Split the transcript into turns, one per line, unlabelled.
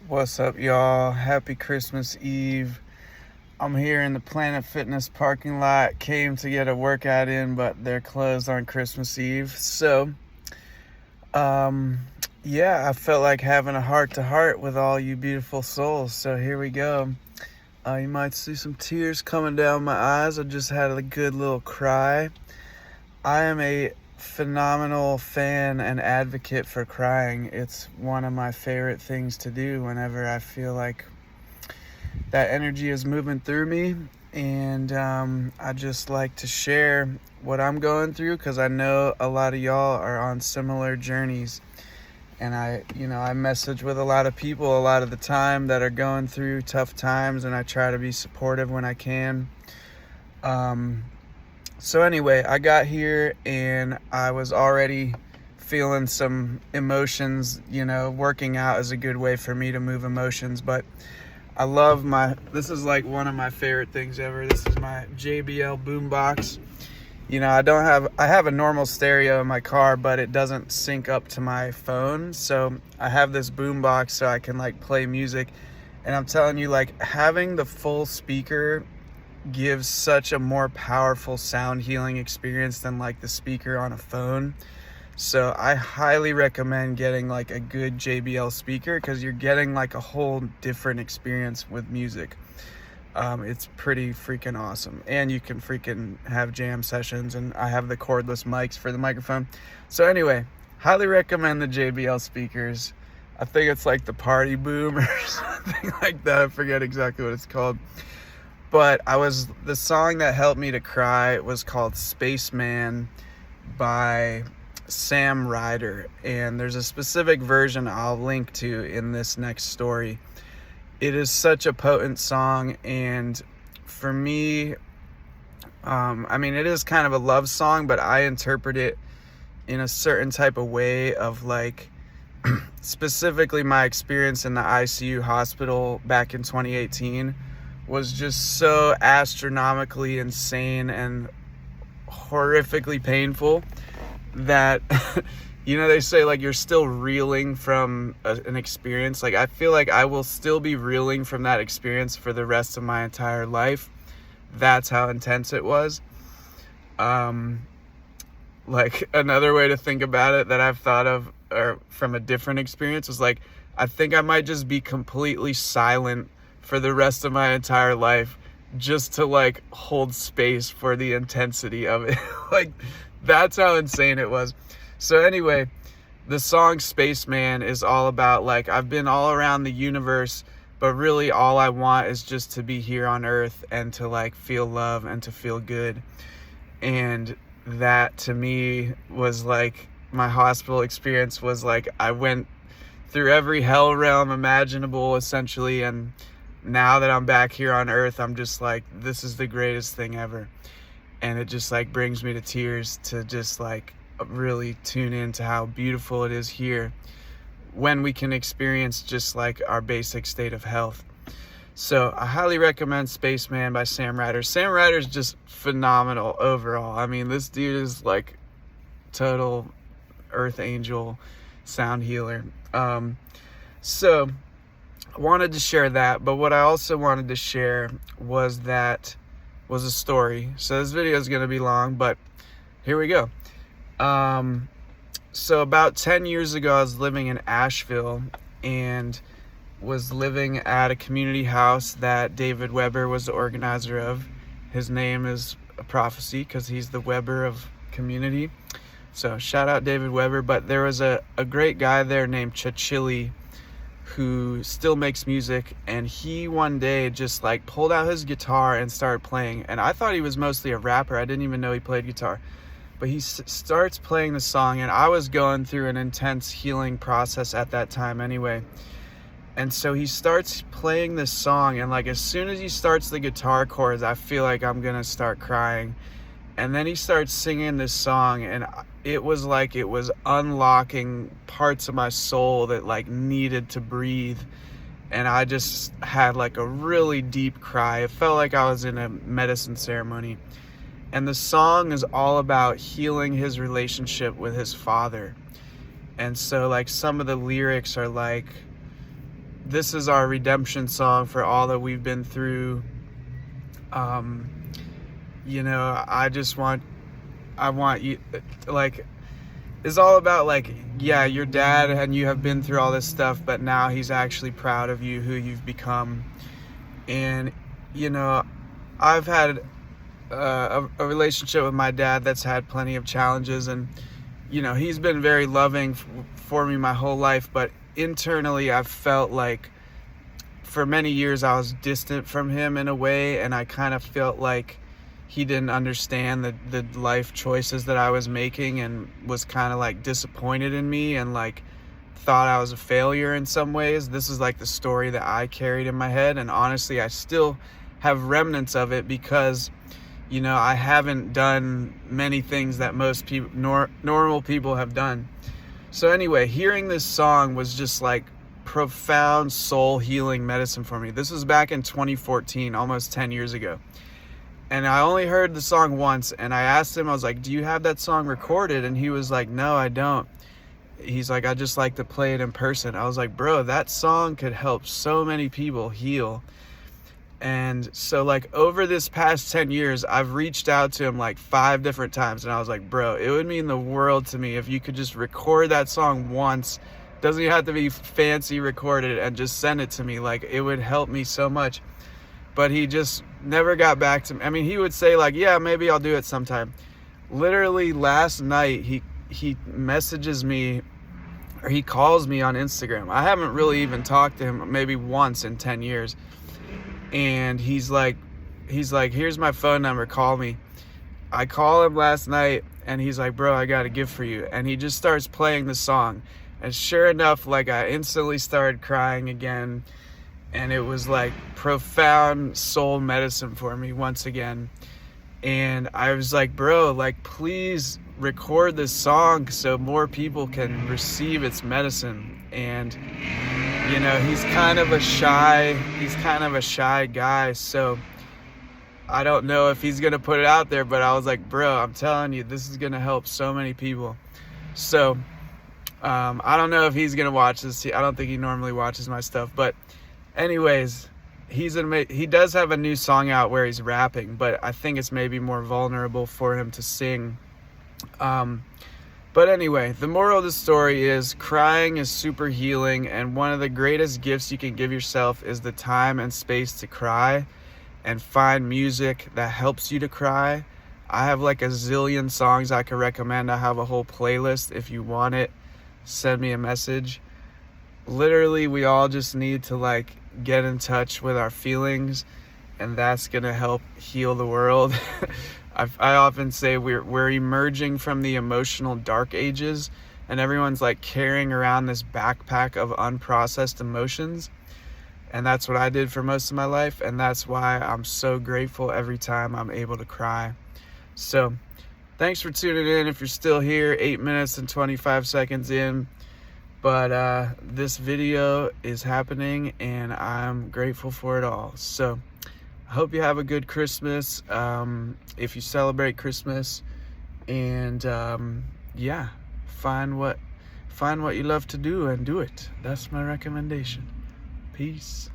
What's up, y'all? Happy Christmas Eve. I'm here in the Planet Fitness parking lot. Came to get a workout in, but they're closed on Christmas Eve. Um, yeah, I felt like having a heart to heart with all you beautiful souls. So here we go. You might see some tears coming down my eyes. I just had a good little cry. I am a phenomenal fan and advocate for crying. It's one of my favorite things to do whenever I feel like that energy is moving through me. And I just like to share what I'm going through because I know a lot of y'all are on similar journeys. And I message with a lot of people a lot of the time that are going through tough times, and I try to be supportive when I can. So anyway, I got here and I was already feeling some emotions. Working out is a good way for me to move emotions, but I love this is like one of my favorite things ever. This is my JBL boombox. I have a normal stereo in my car, but it doesn't sync up to my phone. So I have this boombox so I can play music. And I'm telling you, having the full speaker gives such a more powerful sound healing experience than the speaker on a phone. So I highly recommend getting a good JBL speaker because you're getting a whole different experience with music. It's pretty freaking awesome, and you can freaking have jam sessions, and I have the cordless mics for the microphone. So anyway, highly recommend the JBL speakers. I think it's the Party Boom or something like that. I forget exactly what it's called. But the song that helped me to cry was called Spaceman by Sam Ryder, and there's a specific version I'll link to in this next story. It is such a potent song, and for me, it is kind of a love song, but I interpret it in a certain type of way of specifically my experience in the ICU hospital back in 2018 was just so astronomically insane and horrifically painful that they say you're still reeling from an experience. I feel like I will still be reeling from that experience for the rest of my entire life. That's how intense it was. Another way to think about it that I've thought of, or from a different experience, was I think I might just be completely silent for the rest of my entire life just to hold space for the intensity of it. That's how insane it was. So anyway, the song Spaceman is all about I've been all around the universe, but really all I want is just to be here on Earth and to feel love and to feel good. And that to me was my hospital experience was I went through every hell realm imaginable essentially, and now that I'm back here on Earth, I'm just this is the greatest thing ever. And it just brings me to tears to just really tune into how beautiful it is here when we can experience just our basic state of health. So I highly recommend Spaceman by Sam Ryder. Sam Ryder's just phenomenal overall. This dude is total earth angel sound healer. So I wanted to share that, but what I also wanted to share was a story. So this video is going to be long, but here we go. So about 10 years ago, I was living in Asheville and was living at a community house that David Weber was the organizer of. His name is a prophecy because he's the Weber of community. So shout out David Weber. But there was a great guy there named Chachili who still makes music, and he one day just pulled out his guitar and started playing. And I thought he was mostly a rapper. I didn't even know he played guitar. But he starts playing the song, and I was going through an intense healing process at that time anyway. And so he starts playing this song, and as soon as he starts the guitar chords, I feel like I'm gonna start crying. And then he starts singing this song, and it was it was unlocking parts of my soul that needed to breathe. And I just had a really deep cry. It felt like I was in a medicine ceremony. And the song is all about healing his relationship with his father. And so some of the lyrics are this is our redemption song for all that we've been through. You know, I want you, like, it's all about, like, yeah, your dad and you have been through all this stuff, but now he's actually proud of you, who you've become. And, you know, I've had a relationship with my dad that's had plenty of challenges, and, you know, he's been very loving for me my whole life, but internally I've felt like for many years I was distant from him in a way, and I kind of felt like he didn't understand the life choices that I was making, and was kind of like disappointed in me, and like thought I was a failure in some ways. This is like the story that I carried in my head, and honestly I still have remnants of it, because, you know, I haven't done many things that most people, normal people, have done. So anyway, hearing this song was just like profound soul healing medicine for me. This was back in 2014, almost 10 years ago. And I only heard the song once, and I asked him, I was like, do you have that song recorded? And he was like, no, I don't. He's like, I just like to play it in person. I was like, bro, that song could help so many people heal. And so, like, over this past 10 years, I've reached out to him like 5 different times, and I was like, bro, it would mean the world to me if you could just record that song once. Doesn't even have to be fancy recorded, and just send it to me. Like, it would help me so much. But he just never got back to me. I mean, he would say like, yeah, maybe I'll do it sometime. Literally last night, he messages me, or he calls me on Instagram. I haven't really even talked to him maybe once in 10 years. And he's like, here's my phone number, call me. I call him last night, and he's like, bro, I got a gift for you. And he just starts playing the song. And sure enough, like, I instantly started crying again. And it was like profound soul medicine for me once again. And I was like, bro, like, please record this song so more people can receive its medicine. And, you know, he's kind of a shy guy, so I don't know if he's gonna put it out there, but I was like, bro, I'm telling you, this is gonna help so many people. So I don't know if he's gonna watch this. I don't think he normally watches my stuff, but anyways, he does have a new song out where he's rapping, but I think it's maybe more vulnerable for him to sing. But anyway, the moral of the story is crying is super healing, and one of the greatest gifts you can give yourself is the time and space to cry, and find music that helps you to cry. I have like a zillion songs I can recommend. I have a whole playlist. If you want it, send me a message. Literally, we all just need to like get in touch with our feelings, and that's gonna help heal the world. I often say we're emerging from the emotional dark ages, and everyone's like carrying around this backpack of unprocessed emotions. And that's what I did for most of my life, and that's why I'm so grateful every time I'm able to cry. So thanks for tuning in. If you're still here, 8 minutes and 25 seconds in. But this video is happening, and I'm grateful for it all. So I hope you have a good Christmas, if you celebrate Christmas. And yeah, find what you love to do and do it. That's my recommendation. Peace.